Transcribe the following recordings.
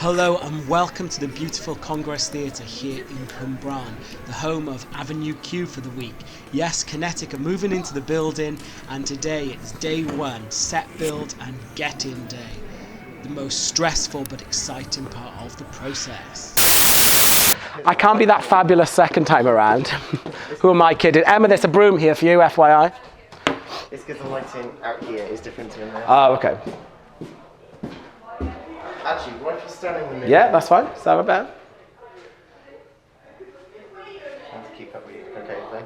Hello and welcome to the beautiful Congress Theatre here in Cwmbran, the home of Avenue Q for the week. Yes, Kinetic are moving into the building and today it's day one, set build and get-in day. The most stressful but exciting part of the process. I can't be that fabulous second time around. Who am I kidding? Emma, there's a broom here for you, FYI. It's because the lighting out here is different to in there. Oh, okay. Actually, what if you're standing in the middle? Yeah, that's fine. Stand about. And to keep up with you. Okay, then.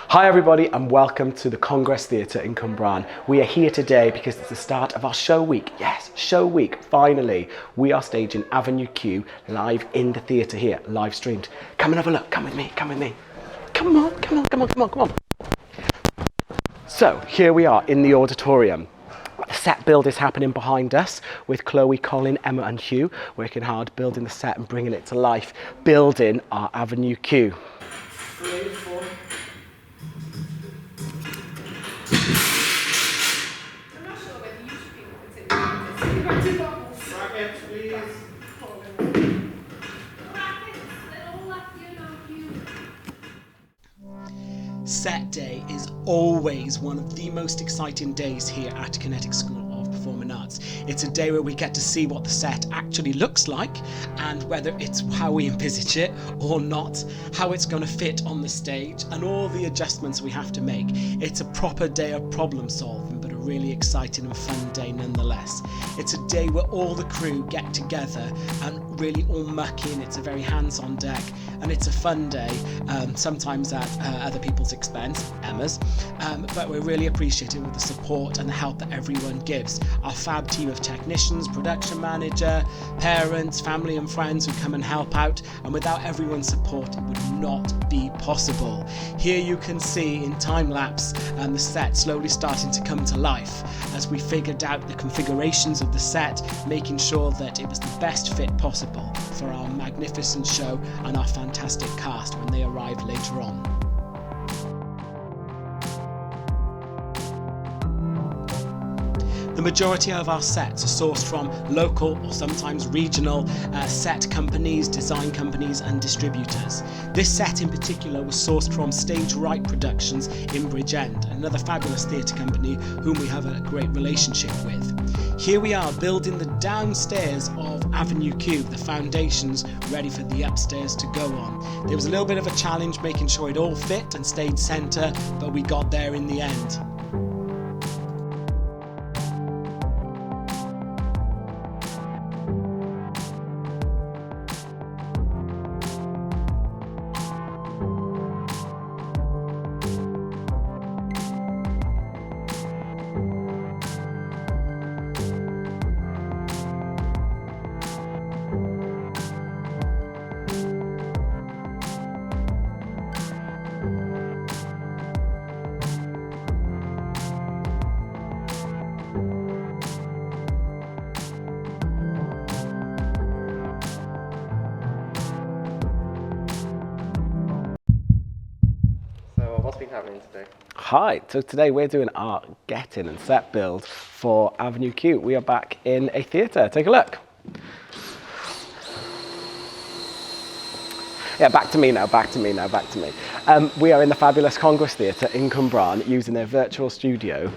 Hi everybody and welcome to the Congress Theatre in Cwmbran. We are here today because it's the start of our show week. Yes, show week, finally. We are staging Avenue Q live in the theatre here, live streamed. Come and have a look, come with me, come with me. Come on. So, here we are in the auditorium. The set build is happening behind us with Chloe, Colin, Emma and Hugh working hard, building the set and bringing it to life, building our Avenue Q. Set day is always one of the most exciting days here at Kinetic School of Performing Arts. It's a day where we get to see what the set actually looks like and whether it's how we envisage it or not, how it's going to fit on the stage and all the adjustments we have to make. It's a proper day of problem solving, but a really exciting and fun day nonetheless. It's a day where all the crew get together and really all muck in. It's a very hands-on deck and it's a fun day, sometimes at other people's expense, Emma's, but we're really appreciative of the support and the help that everyone gives. Our fab team of technicians, production manager, parents, family and friends who come and help out, and without everyone's support it would not be possible. Here you can see in time lapse the set slowly starting to come to life as we figured out the configurations of the set, making sure that it was the best fit possible for our magnificent show and our fantastic cast when they arrive later on. The majority of our sets are sourced from local or sometimes regional set companies, design companies and distributors. This set in particular was sourced from Stage Right Productions in Bridgend, another fabulous theatre company whom we have a great relationship with. Here we are building the downstairs of Avenue Q, the foundations ready for the upstairs to go on. There was a little bit of a challenge making sure it all fit and stayed centre, but we got there in the end. What's been happening today? Hi, so today we're doing our get-in and set build for Avenue Q. We are back in a theatre. Take a look. Yeah, back to me now. We are in the fabulous Congress Theatre in Cwmbran using their virtual studio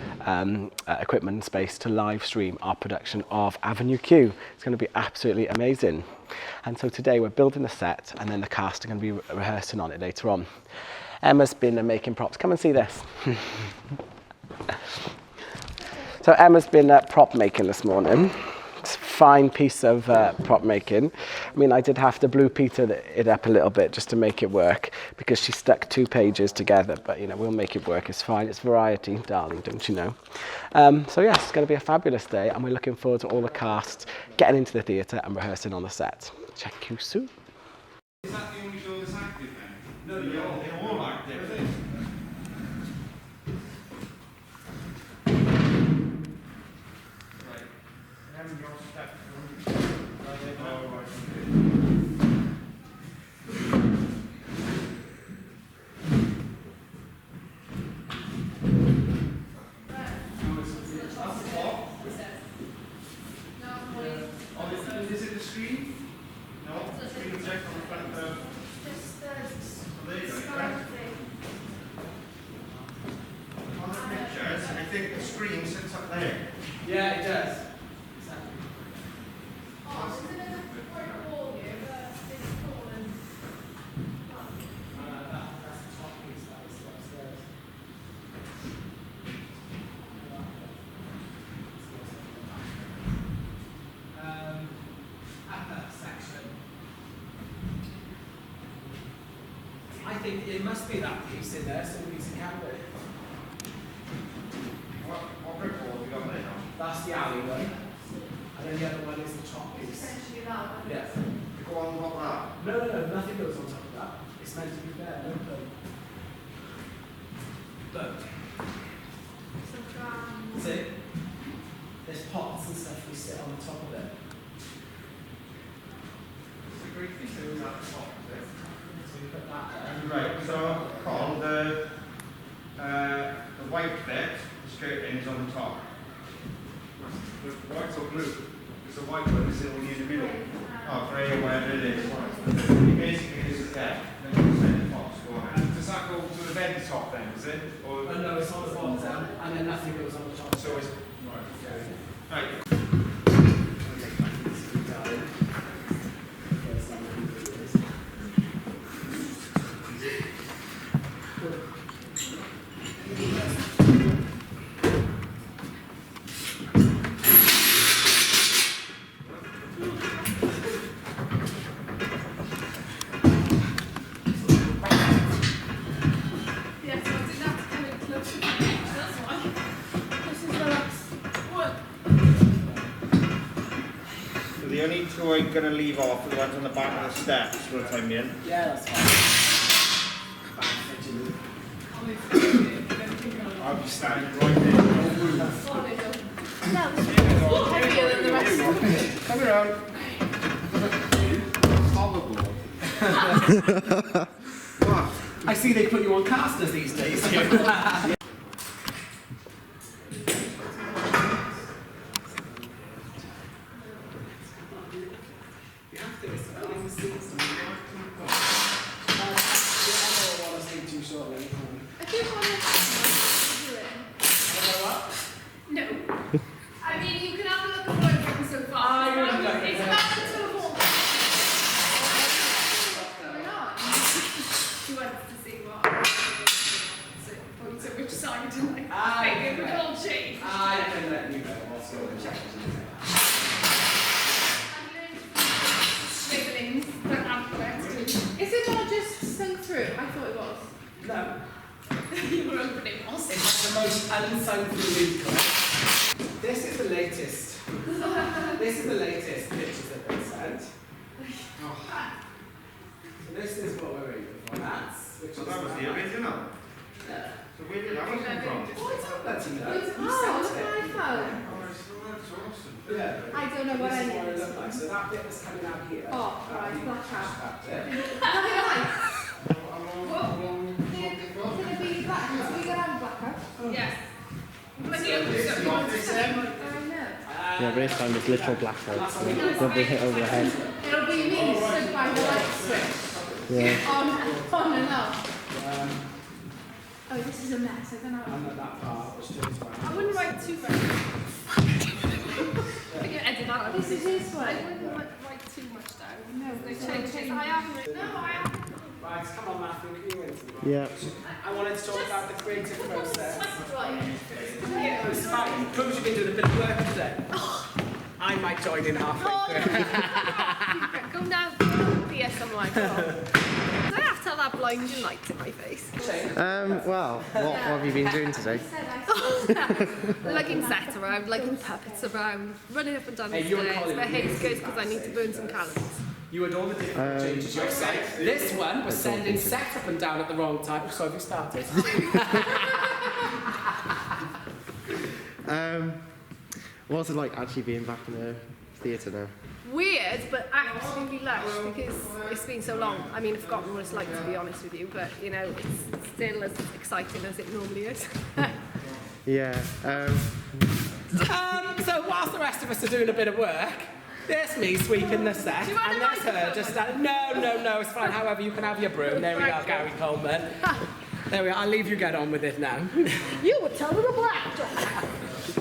equipment and space to live stream our production of Avenue Q. It's going to be absolutely amazing. And so today we're building the set and then the cast are going to be rehearsing on it later on. Emma's been making props. Come and see this. So Emma's been prop making this morning. It's a fine piece of prop making. I mean, I did have to Blue Peter it up a little bit just to make it work because she stuck 2 pages together, but you know, we'll make it work. It's fine. It's variety, darling, don't you know? So yes, it's going to be a fabulous day and we're looking forward to all the cast getting into the theatre and rehearsing on the set. Check you soon. Is that the only show that's active then? No, they're all active. Right. Haven't got stuff. Is it the screen? No, screen projector on the front of... Just Oh, there you go. On the pictures, I think the screen sits up there. Yeah, it does. Oh, there's another brick wall here, but it's fallen. That's the top piece, that was upstairs. Upper section. I think it must be that piece in there, some piece of cabinet. What brick wall have you got there now? That's the alley one. And then the other one is the top piece. Essentially that one. Yeah. You go on top of that? No, nothing goes on top of that. It's meant to be there, no plate. Look, Some drums. see? There's pots and stuff we sit on the top of it. It's a great piece of it at the top, is it? So we put that there. Right, so Paul, the white bit, the skirting is on the top. The white or blue? It's a white one, is it only in the middle? Oh, grey or whatever it is. Basically, this is there. Then you set the pots, go on. And does that go to the very top then, is it? Or Oh no, it's on the bottom, and then nothing goes on the top. so it's right. Right. Yes, I did have to come in closer to the beach, that's why. This is the last one. So the only two I'm going to leave off are the ones on the back of the steps for the time being. Yeah, that's fine. I'll be standing right there. No, it's heavier than the rest of them. Come around. I see they put you on casters these days. I do want to do it. No. I mean, you can have a look at what I've done so far. It's about the two of all. What's going on? She wants to see what. So, point to which side to like. Maybe we all change. I can let you know what's going on. Scribblings, but is it not just sunk through? I thought it was. No, You were hoping it was. it's the most unsung through musical. This is the latest. This is the latest pictures that have been sent. So this is what we're aiming for. That's which So is that was the original. Yeah. So where did that one come from? Oh, it's on that, you know. Oh, look at my phone. Oh, that's awesome. Yeah. I don't know what This I is what it need. looks like. So that bit that's coming out here. Oh, right, that black out. that bit. It's going to be black. So we got a black out. Yes. But you want this I know. Yeah, but this time it's literal blackout, so they'll be hit over the head. It'll be me stood by the light switch. Yeah. On and off. Oh, this is a mess. I don't know. And that part was just around. I wouldn't write too much. I can edit that out. This is his I one. wouldn't write too much down. No, They it's change it. I haven't written. No, I haven't. Right, come on, Matthew, you into it. Yeah. I wanted to talk about the creative process. Right. Yeah, it's fine. Proves you've been doing a bit of work today. I might join in halfway through. Go now. Be somewhere. Go on. I have to have that blinding light in my face. Well, what have you been doing today? Lugging set around, lugging puppets around, running up and down the Hey, you're stairs. calling My me. hair's good because I need to burn some calories. You had all the different changes you said. This one was sending set up and down at the wrong time. So have you started? What's it like actually being back in the theatre now? Weird, but absolutely lush because it's been so long. I mean, I've forgotten what it's like to be honest with you, but you know, it's still as exciting as it normally is. Yeah. So whilst the rest of us are doing a bit of work, There's me sweeping the set, Do you want and a there's her microphone? just standing. No, it's fine. However, you can have your broom. There we go, Gary Coleman. There we are. I'll leave you get on with it now. You were telling the black.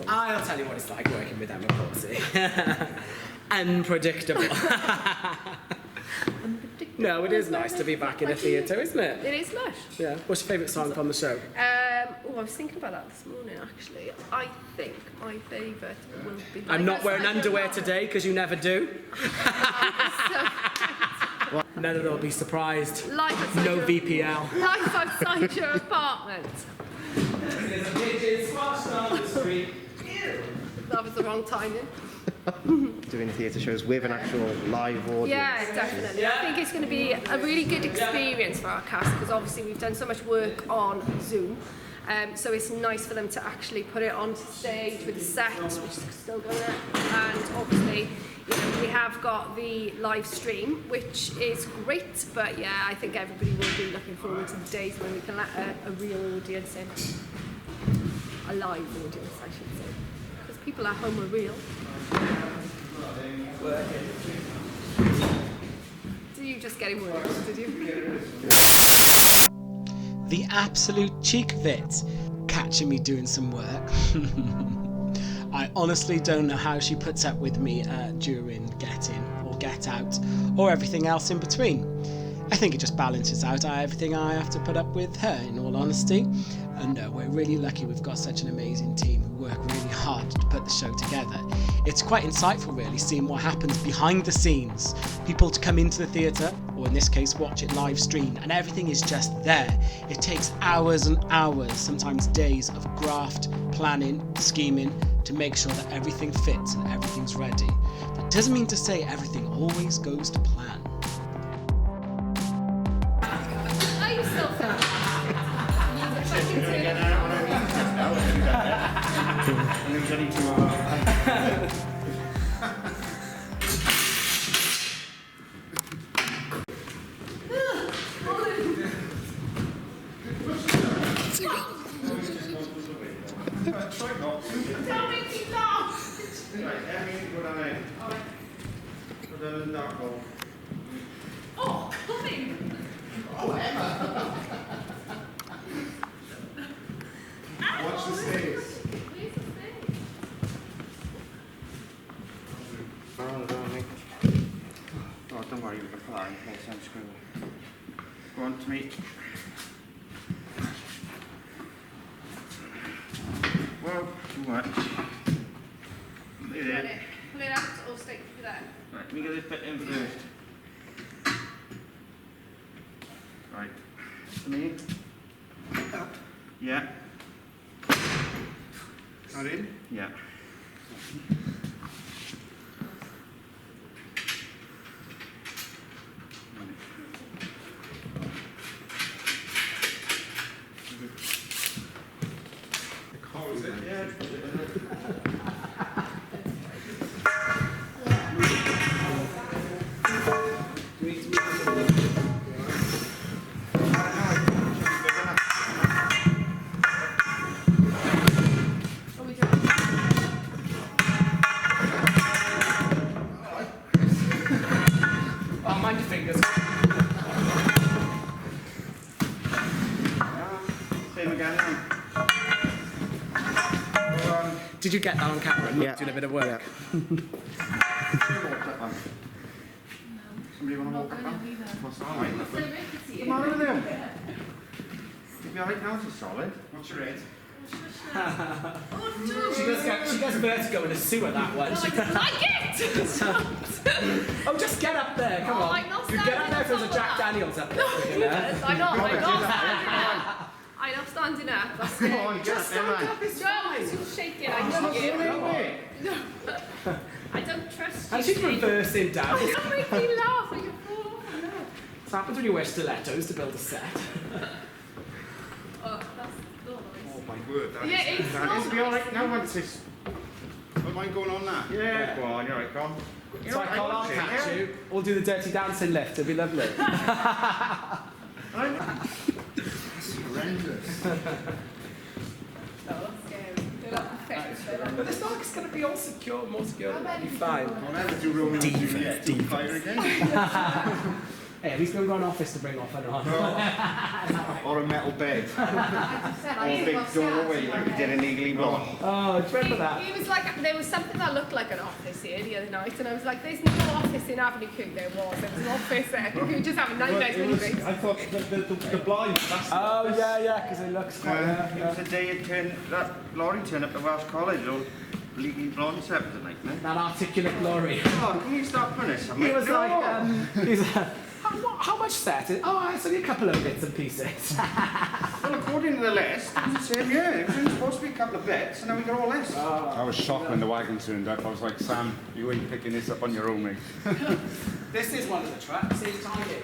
I'll tell you what it's like working with Emma Corsi. Unpredictable. No, it is nice to be back in a theatre, isn't it? It is nice. Yeah. What's your favourite song from the show? I was thinking about that this morning, actually. I think my favourite will be... I'm not wearing underwear today, because you never do. None of them will be surprised. No VPL. Life outside your apartment. There's a pigeon squashed on the street. That was the wrong timing. Doing theatre shows with an actual live audience. Yeah, definitely. I think it's going to be a really good experience for our cast, because obviously we've done so much work on Zoom. So it's nice for them to actually put it on stage with the set, which is still going on. And obviously, you know, we have got the live stream, which is great. But yeah, I think everybody will be looking forward to the days when we can let a real audience in. A live audience, I should say. Because people at home are real. Did you just get him worse, did you? The absolute cheek of it, catching me doing some work. I honestly don't know how she puts up with me during Get In or Get Out or everything else in between. I think it just balances out everything I have to put up with her, in all honesty. And we're really lucky we've got such an amazing team who work really hard to put the show together. It's quite insightful, really, seeing what happens behind the scenes. People to come into the theatre, or in this case watch it live streamed, and everything is just there. It takes hours and hours, sometimes days, of graft, planning, scheming, to make sure that everything fits and everything's ready. That doesn't mean to say everything always goes to plan. Are you still filming? And there was only 2 of us. Try not to. Don't make me laugh! Right, everything put on it. Put on the dark hole. Oh, coming! Watch the stairs. Where's the thing? Oh, don't worry, we can fly. Okay, sounds good. Go on to me. Well, too much. Pull it out or stick it there. Right, let me get this bit in first. Right. To me. Yeah. That in? Yeah. Oh, is it? Yeah. Oh, mind your fingers. Same again now. Did you get that on camera? Yeah. Doing a bit of work. Somebody want to walk up? What's all right? Come on over there. You'll be alright now, it's solid. What's your age? She gets vertigo in a sewer, that one. Like it! Oh, just get up there, come on. I'm not You get up there if there's a standing Jack up. Daniels up there. You know? I'm not standing up. I'm not standing up. That's Come it. on, get up there, man. Joe, you're shaking. I know you. I don't trust you. And she's reversing down. Don't make me laugh. Like a fool. No. What happens when you wear stilettos to build a set? Oh, that's not Oh my word, that is... Yeah, it's That is not be alright now once it's... Am I going on that? Yeah, go on, you're right, go on. You So I call, I'll catch you. We'll do the dirty dancing lift. It'll be lovely. Horrendous. scary. They're not fit. But it's not, it's going to be all secure, more secure, it'll be fine. I'll never do room fire again. Hey, at least we've got an office to bring off and on. Or a metal bed. Or a big doorway like we did in Legally Blonde. Oh, do you remember that? He was like, there was something that looked like an office here the other night, and I was like, there's no office in Avenue Q. There was an office there. You were just having nightmares when you think. I thought the blind. Oh, yeah, because it looks quite... It was the day that lorry turned up at Welsh College. Legally Blonde set was a nightmare. That articulate glory. Oh, can you stop putting this? He was like, how much set? Oh, it's only a couple of bits and pieces. Well, according to the list, it was the same year. It was only supposed to be a couple of bits, and now we got all this. I was shocked when the wagon turned up. I was like, Sam, you ain't picking this up on your own, mate. This is one of the tracks, it's tiny.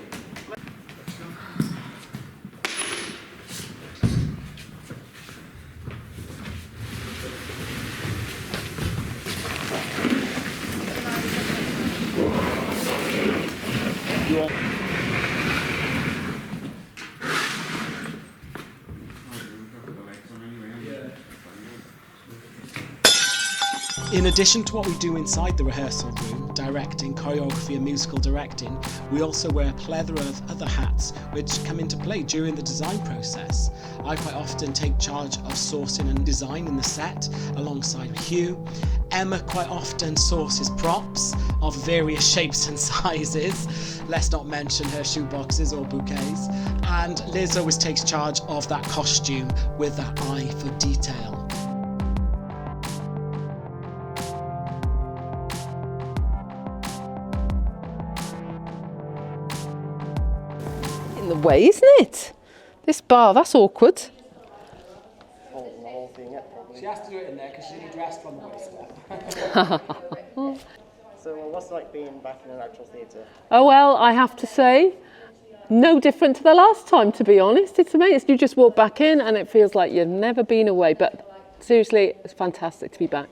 In addition to what we do inside the rehearsal room, directing, choreography and musical directing, we also wear a plethora of other hats which come into play during the design process. I quite often take charge of sourcing and design in the set alongside Hugh. Emma quite often sources props of various shapes and sizes, let's not mention her shoeboxes or bouquets, and Liz always takes charge of that costume with that eye for detail. In the way, isn't it? This bar, that's awkward. Holding the whole thing up, probably. She has to do it in there because she's dressed from the waist up. So, what's it like being back in an actual theatre? Oh well, I have to say, no different to the last time, to be honest. It's amazing. You just walk back in and it feels like you've never been away. But seriously, it's fantastic to be back.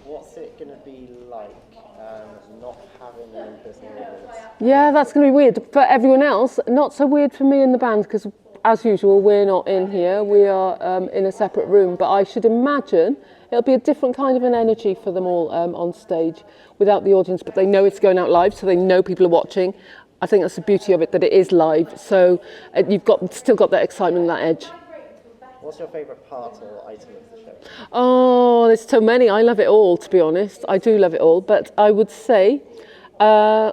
What's it going to be like not having an in-person audience? Yeah, that's going to be weird. For everyone else, not so weird for me and the band, because as usual, we're not in here. We are in a separate room. But I should imagine it'll be a different kind of an energy for them all on stage without the audience. But they know it's going out live, so they know people are watching. I think that's the beauty of it, that it is live. So you've still got that excitement and that edge. What's your favourite part or item of the show? Oh, there's so many. I love it all, to be honest. I do love it all. But I would say, I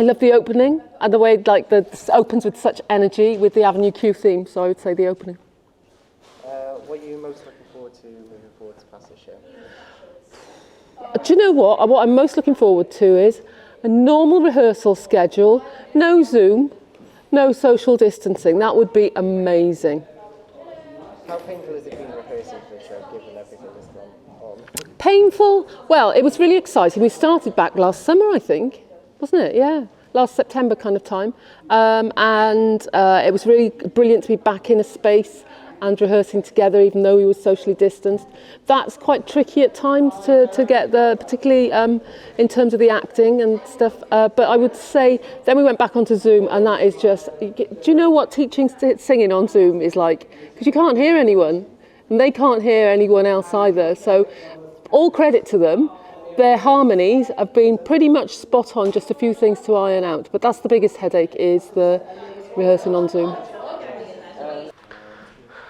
love the opening and the way this opens with such energy with the Avenue Q theme. So I would say the opening. What are you most looking forward to moving forward past this show? Do you know what? What I'm most looking forward to is a normal rehearsal schedule, no Zoom, no social distancing. That would be amazing. How painful has it been rehearsing for the show, given everything that's gone on? Painful? Well, it was really exciting. We started back last summer, I think, wasn't it? Yeah, last September kind of time. It was really brilliant to be back in a space and rehearsing together, even though we were socially distanced. That's quite tricky at times to get there, particularly in terms of the acting and stuff. But I would say then we went back onto Zoom, and that is just, do you know what teaching singing on Zoom is like? Because you can't hear anyone, and they can't hear anyone else either. So all credit to them. Their harmonies have been pretty much spot on, just a few things to iron out. But that's the biggest headache, is the rehearsing on Zoom.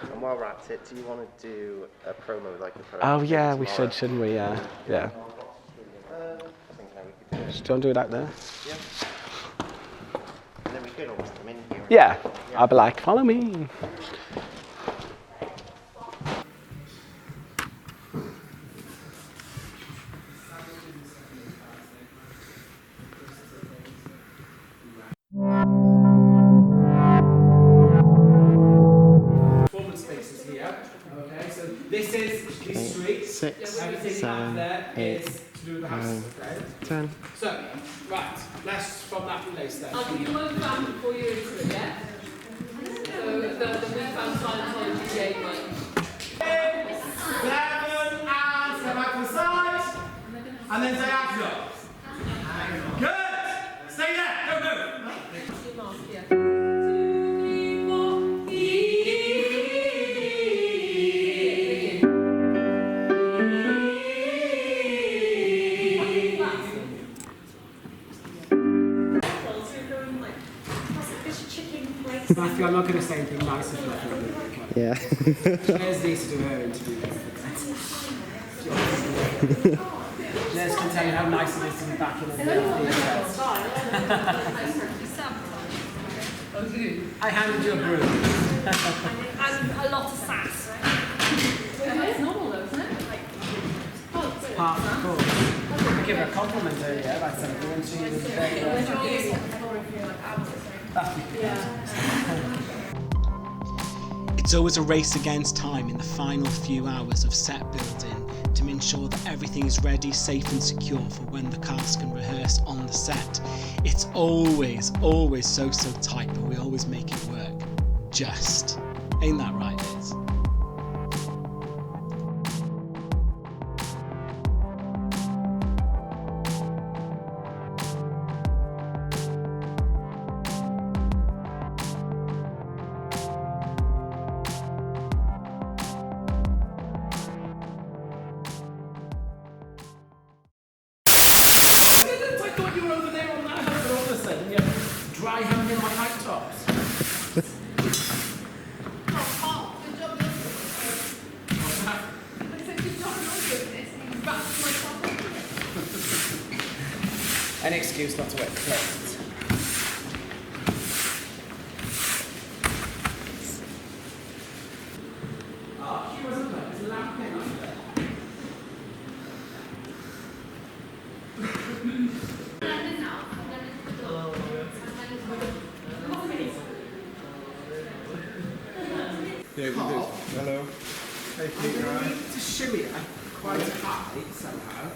And while we're at it, do you want to do a promo like a promo? Oh yeah, we tomorrow? should, shouldn't we? Yeah. I think we could do it. Do you want to do it out there? Yeah. And then we could always come in here. Yeah. I'll be like, follow me. This is the street. 6, Everything 7, there 8, is to do with the house. 9, Okay? 10. So, right, let's from that place then. I'll give you one fan before you into it, yeah? So the We Found Scientology Day one. 7 and step back to the side. And then diagonal. Good! Stay there, go, go! Matthew, I'm not going to say anything nice if nothing. Okay. Yeah. Claire's needs to do her interview. Liz can tell you how nice it is to be back in the theatre. I handed you a broom. And a lot of sass. It's normal though, isn't it? It's part of the course. I gave her a compliment earlier about something and she was very It's always a race against time in the final few hours of set building to ensure that everything is ready, safe and secure for when the cast can rehearse on the set. It's always so tight, but we always make it work. Just. Ain't that right, Liz? I thought you were over there on that house, and all of a sudden you're dry humping my high tops. An excuse not to wear clothes. Oh, she wasn't there. There's a lamp in under there. Yeah, hello. Hey, Peter, right? To shimmy it quite high somehow.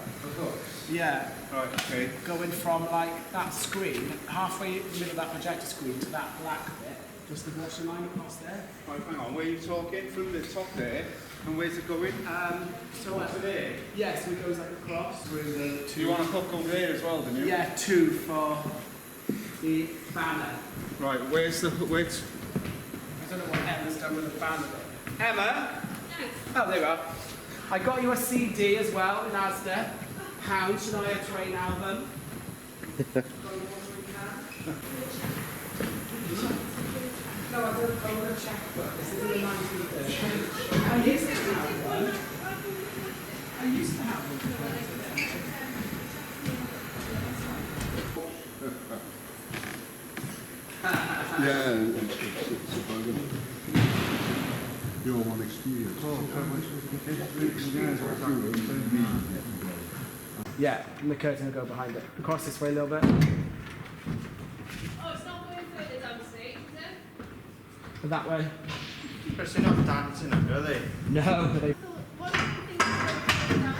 Yeah. Right, okay. Going from like that screen, halfway in the middle of that projector screen to that black bit, just the washing line across there. Right, hang on, where are you talking? From the top there, and where's it going? So Up to there? yeah, so it goes like across through the Do you want a hook over there as well, don't you? yeah, 2 for the banner. Right, where's the hook? I don't know what Emma's done with the banner bit. Emma? Oh, there you are. I got you a CD as well in Asda. Hound Shania Twain album. No, I don't own a checkbook. This is in the 1930s. I used to have one. I used to have one. Yeah, it's a bugger. Your one experience. Yeah, and the curtain will go behind it. Across this way a little bit. Oh, it's not going further down the stage, is it? That way. Chris, they're not dancing, are they? No, they, What do you think is going on?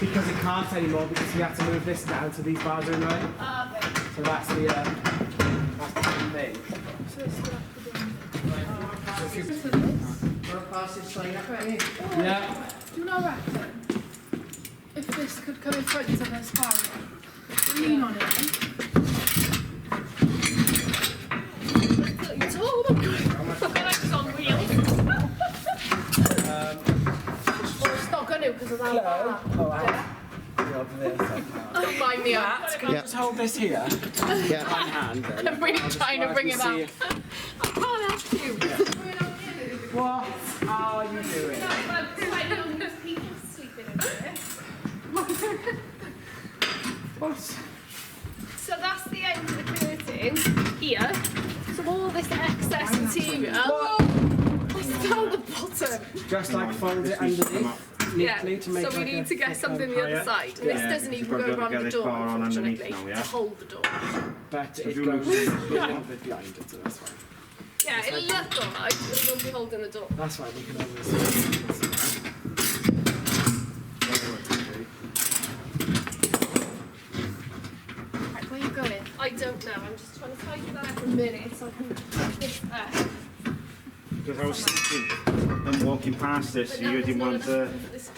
because it can't anymore because we have to move this down to these bars are in the way. Okay. So that's the thing. So it's still up to do. Want to pass this sign up at me? Yeah. Do you know what? If this could come in front of the spiral, lean on it. It's all my God. It's on wheels. Well, it's not going to because of that. Oh, wow. You're over there somehow. Don't mind me out. Matt, can I just hold this here? Yeah. My hand. Then. I'm really trying to bring it See up. if- I can't ask you. What are you doing? People sleeping in there. What? So that's the end of the curtain here. So all this excess material is down the bottom. Just like fold it underneath neatly to make so we like need a to get something the other side. And this doesn't even We've got go to around get the this door, bar on underneath unfortunately, now, yeah? to hold the door. But it you goes a look- little bit behind it, so that's fine. Yeah, it'll look alright, but it won't be holding the door. That's fine, we can always. Right, where are you going? I don't know, I'm just trying to tidy that up a minute so I can put this up. Because I was thinking, them walking past this, But you now usually there's not want to enough room for this.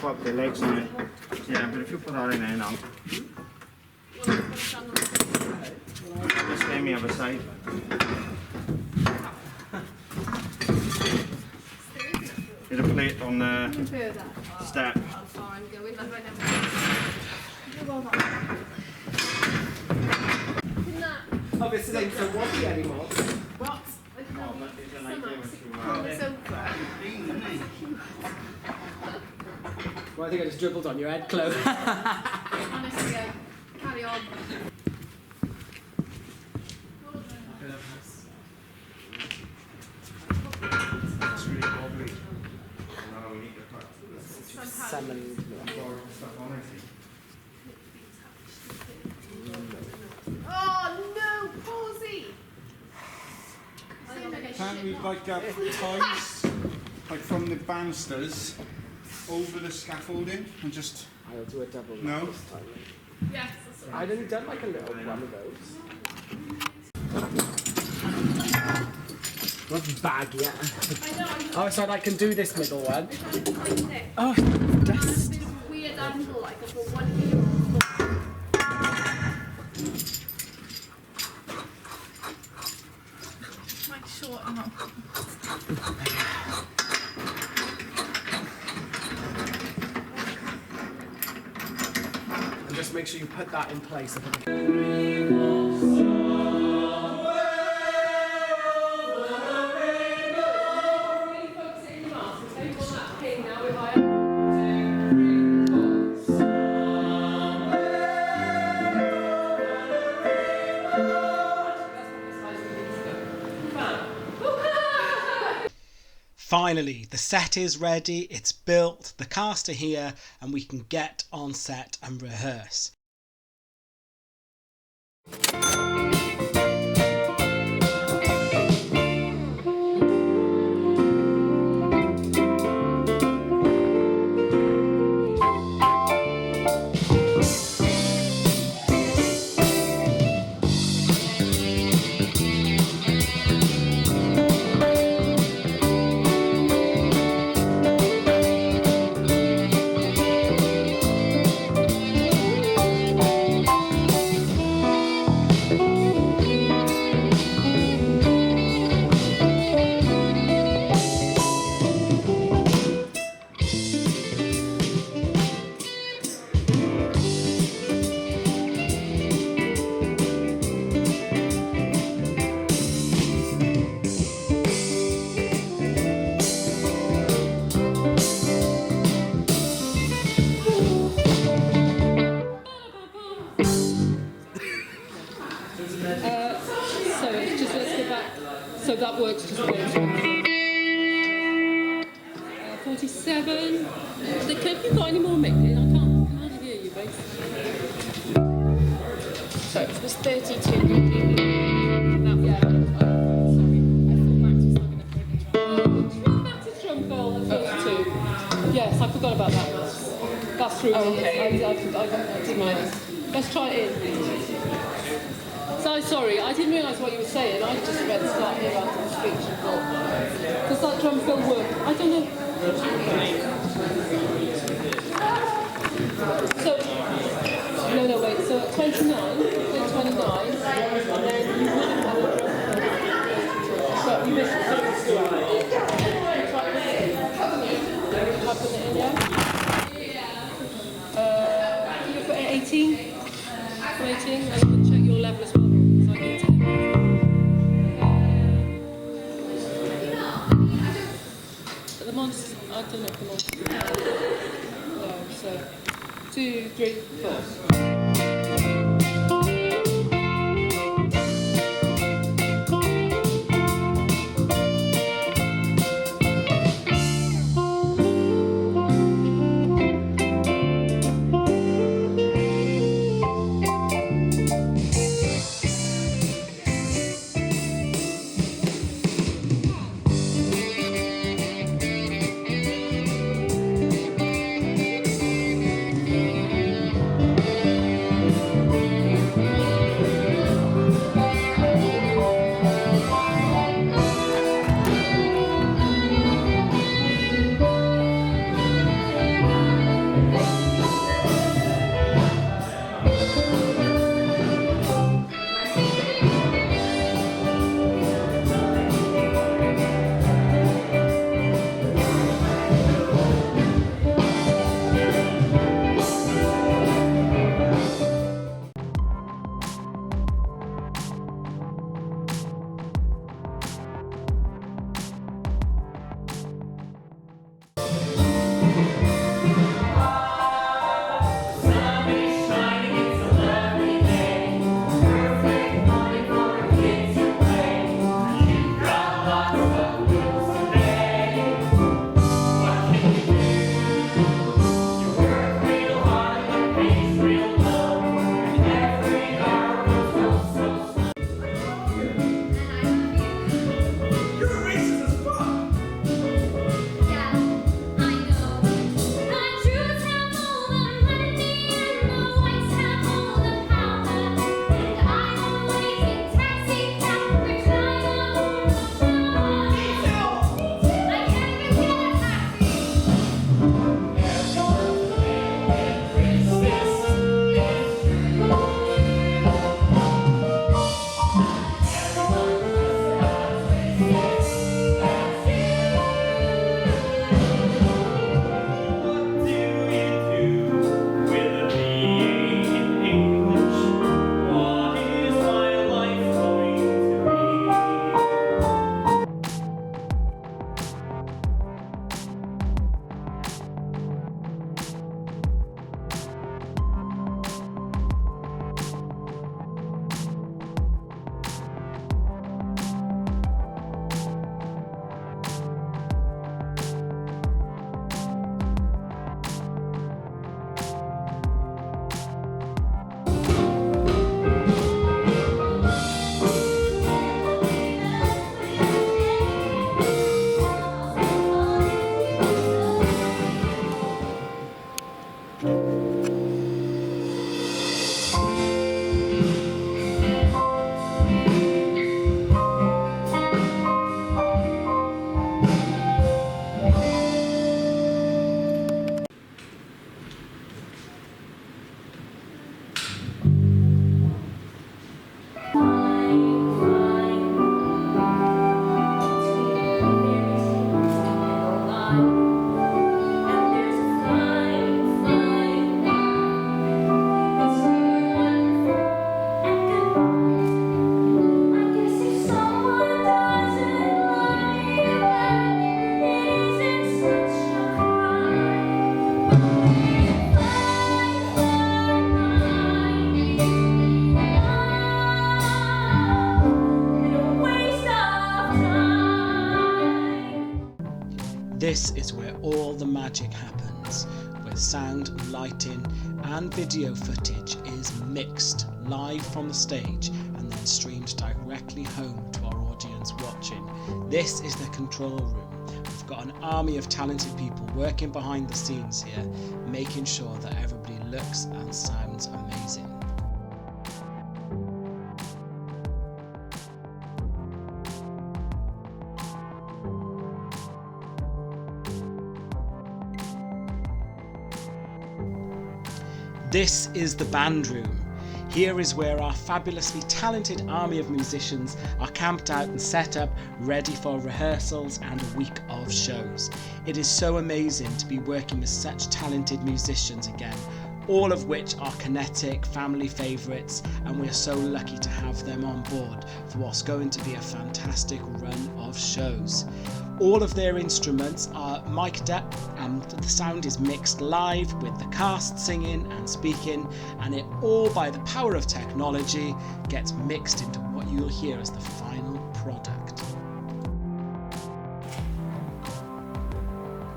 pop their legs on it. Yeah, but if you put that in there now, You want to put it down on the side? just let me have a side. There's a plate on the Further. step. How far I'm going, like right now. Well, Can that Obviously, it ain't so wobbly anymore. What? Pull this over. Well, I think I just dribbled on your head, Chloe. Honestly, carry on. It's really wobbly. No, we need to put Salmon. stuff on it. Oh no, Palsy! Can't we like get ties like from the banisters over the scaffolding and just I'll do a double No. this time. Yes, that's I'd only done like a little one of those. Not bag yet. Oh, so I can do this middle one. Oh, dust. a weird angle, like up on one heel. Like short and long. And just make sure you put that in place. Finally, the set is ready, it's built, the cast are here, and we can get on set and rehearse. So that works just well. 47. Have you got any more, Mick? I can't hardly hear you, basically. So it was 32. Yeah. Sorry, I thought Max was not going to play. Max's drum girl at 32. Yes, I forgot about that. That's through. Oh, okay. I didn't mind. Let's try it in. So sorry, I didn't realise what you were saying. I just read the start here after the speech and thought, does that drum fill work? I don't know. So, no, wait. So at 29, then 29, and then you would have had a drum fill. But you missed the first one. Try put it in, yeah? You put it at 18? 18, and you can check your level as well. But the monsters, I don't know if the monsters. No, so 2, 3, 4. This is where all the magic happens, where sound, lighting and video footage is mixed live from the stage and then streamed directly home to our audience watching. This is the control room. We've got an army of talented people working behind the scenes here, making sure that everybody looks and sounds amazing. This is the band room. Here is where our fabulously talented army of musicians are camped out and set up, ready for rehearsals and a week of shows. It is so amazing to be working with such talented musicians again, all of which are Kinetic family favourites, and we're so lucky to have them on board for what's going to be a fantastic run of shows. All of their instruments are mic'd up and the sound is mixed live with the cast singing and speaking, and it all, by the power of technology, gets mixed into what you'll hear as the final product.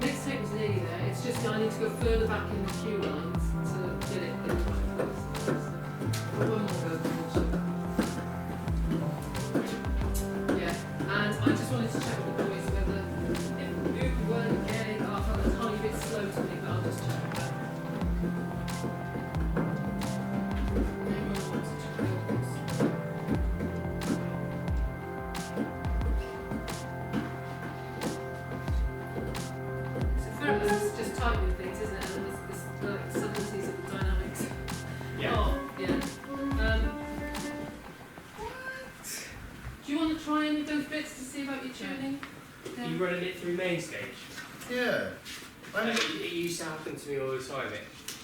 Next take was nearly there, it's just I need to go further back in the cue lines to get it in the right place. One more go. Yeah, and I just wanted to check with the boys whether if you weren't getting off a tiny bit slow to me, but I'll just check that. Anyone wants to check this? So fair enough, it's just tightening things, isn't it? And this like subtleties of the dynamics. Yeah. Oh, yeah. Do you want to try any of those bits to see about your tuning? Are you running it through main stage? Yeah. It used to happen to me all the time.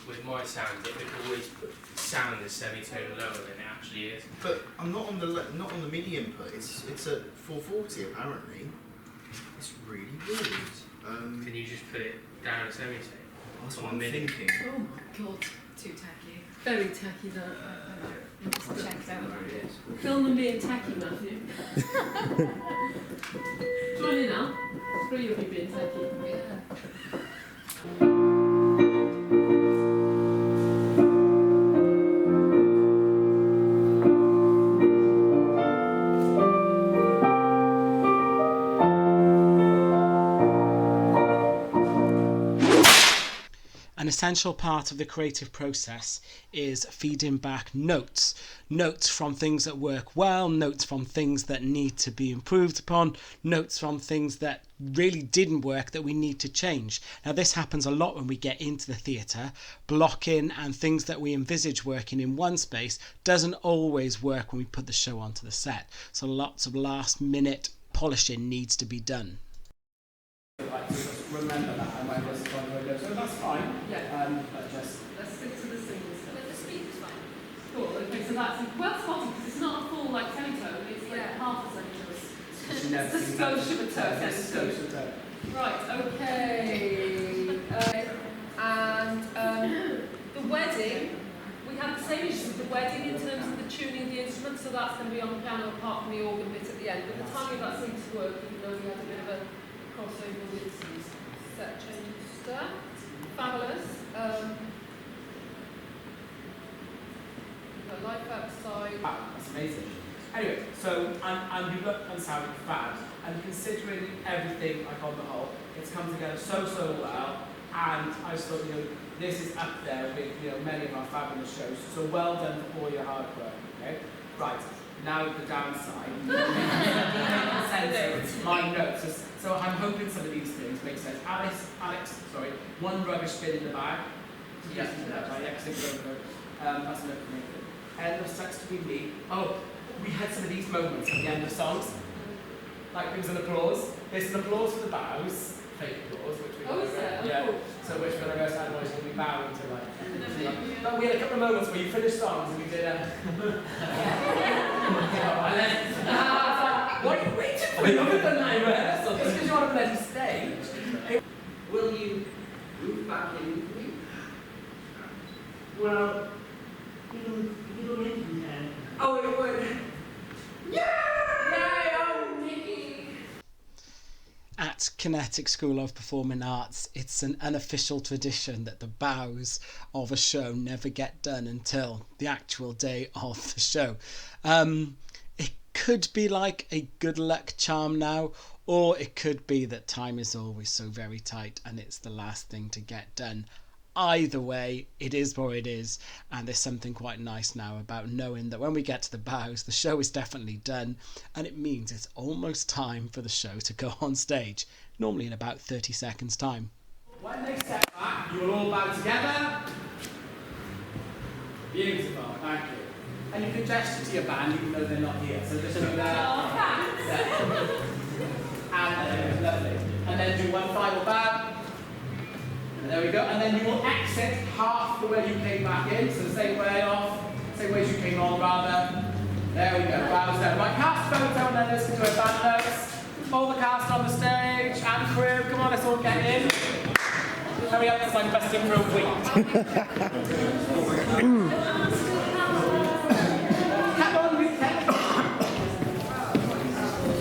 With my sound, it would always sound a semitone lower than it actually is. But I'm not on the MIDI input. It's at 440 apparently. It's really weird. Can you just put it down a semitone? That's on what I'm MIDI? thinking. Oh my god, too tacky. Very tacky that. Just checked out. Film them being tacky, Matthew. Join in now. Three of you being tacky. Yeah. An essential part of the creative process is feeding back notes. Notes from things that work well, notes from things that need to be improved upon, notes from things that really didn't work that we need to change. Now this happens a lot when we get into the theatre. Blocking and things that we envisage working in one space doesn't always work when we put the show onto the set. So lots of last minute polishing needs to be done. Like to just remember that and when this one goes, so that's fine. Yeah. But just Let's stick to the singles stuff. But the speaker's fine. Cool, okay, so that's well spotted because it's not a full like semitone, it's like half a semitone. It's a skosh of a toe semitone. Right, okay. And the wedding, we had the same issue with the wedding in terms of the tuning of the instruments, so that's going to be on the piano apart from the organ bit at the end. But the timing of that seems to work, even though we had a bit of a crossover with some set change stuff. Fabulous. The life outside. wow, that's amazing. Anyway, so and you look and sound fab, and considering everything like on the whole, it's come together so well. And I just thought, this is up there with many of our fabulous shows. So well done for all your hard work. Okay, right. Now the downside. My notes. So I'm hoping some of these things make sense. Alex, sorry, one rubbish bin in the bag. Yes, my exit logo. That's an open. End of Sex to Be Me. Oh, we had some of these moments at the end of songs. Like there was an applause. There's an applause for the bows. Fake applause, which we're is there? yeah. So which we're going to go otherwise we'll be bowing to like. But we had a couple of moments where you finished songs and we did a. And then, what are you waiting for? You're going to deny rehearsal just because you're on a bloody stage. Will you move back in with me? Well, you don't need to. Oh, it would. Yay! Oh, Nikki! At At Kinetic School of Performing Arts, it's an unofficial tradition that the bows of a show never get done until the actual day of the show. It could be like a good luck charm now, or it could be that time is always so very tight and it's the last thing to get done. Either way, it is what it is, and there's something quite nice now about knowing that when we get to the bows, the show is definitely done, and it means it's almost time for the show to go on stage, normally in about 30 seconds time. When they step back, you will all bow together. Beautiful, thank you. And you can gesture to your band even though they're not here, so just do that. And lovely. And then do one final bow. And there we go, and then you will exit half the way you came back in, so the same way off, same way as you came on rather. There we go, bows down. Right, cast photo and then listen to a band notes. All the cast on the stage and crew, come on, let's all get in. Hurry up, because I'm busting for a week. Come on, we can.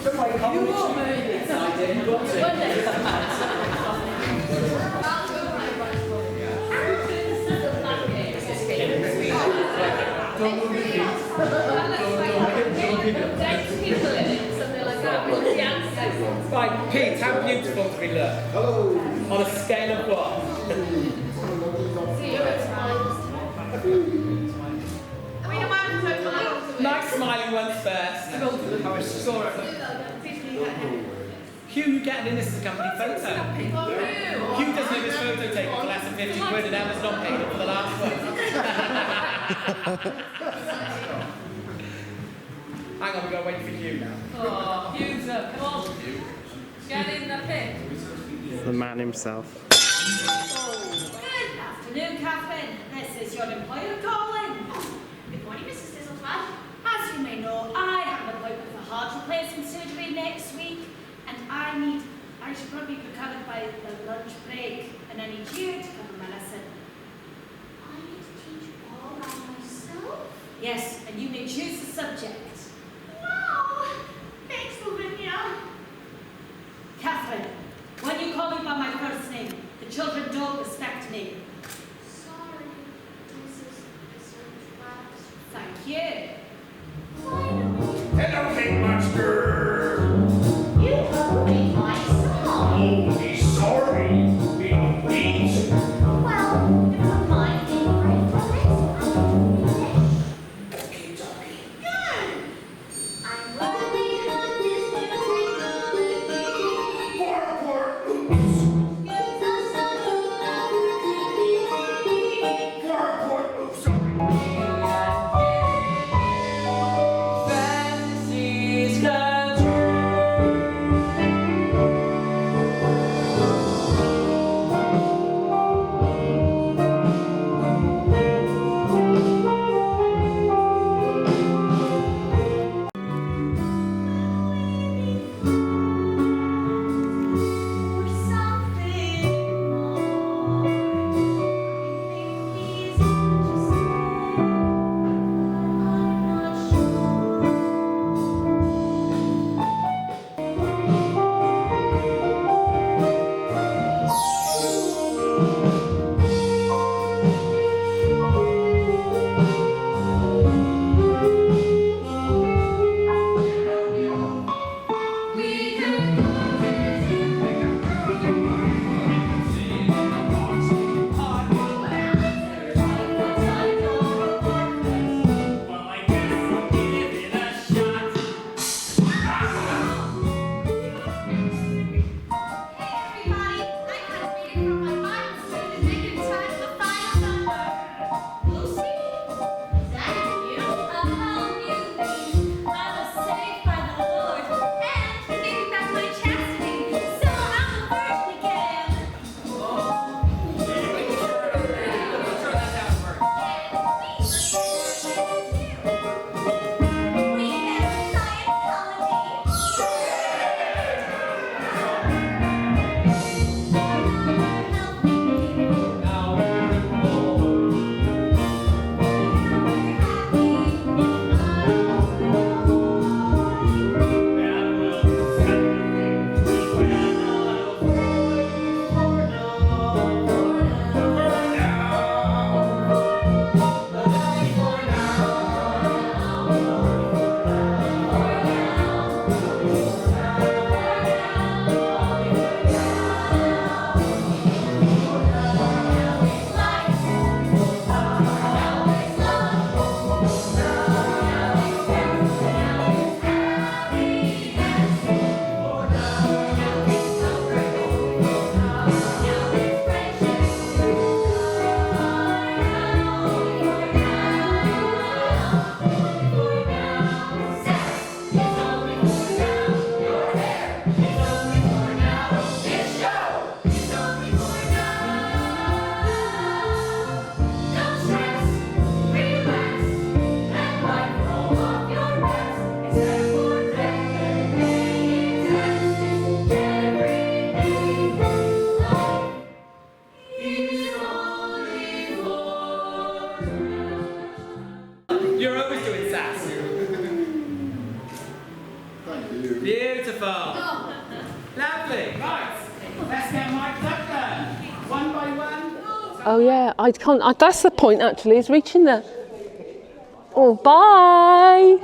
Don't worry, you will be excited, you got to. Right, Pete, how beautiful do we look? Hello. On a scale of what? Nice smiling ones first. Hugh, you getting in? This is a company photo. Hugh doesn't have his photo taken for less than 50 quid and Emma's not paid for the last one. Hang on, we've got to wait for Hugh now. Oh, Hugh's up. Come on. Get in the pit. The man himself. Good afternoon, Catherine. This is your employer calling. Good morning, Mrs. Sizzleman. As you may know, I have an appointment for heart replacement surgery next week, and I should probably be covered by the lunch break, and I need you to cover my lesson. I need to teach all by myself? Yes, and you may choose the subject. Wow! Thanks, Lavinia. Catherine, when you call me by my first name, the children don't respect me. Sorry, Mrs. Thank you. Hello, King Monster! You copied my song. Oh, be sorry. We don't need. Well, never mind. Being great for this, Okay, Jockey. good. I'm learning on this new technology. Poor oops. Gives us a new opportunity. beautiful. Lovely. Right. Let's get mic'd up then. One by one. Oh yeah, I can't. That's the point actually, is reaching there. Oh, bye.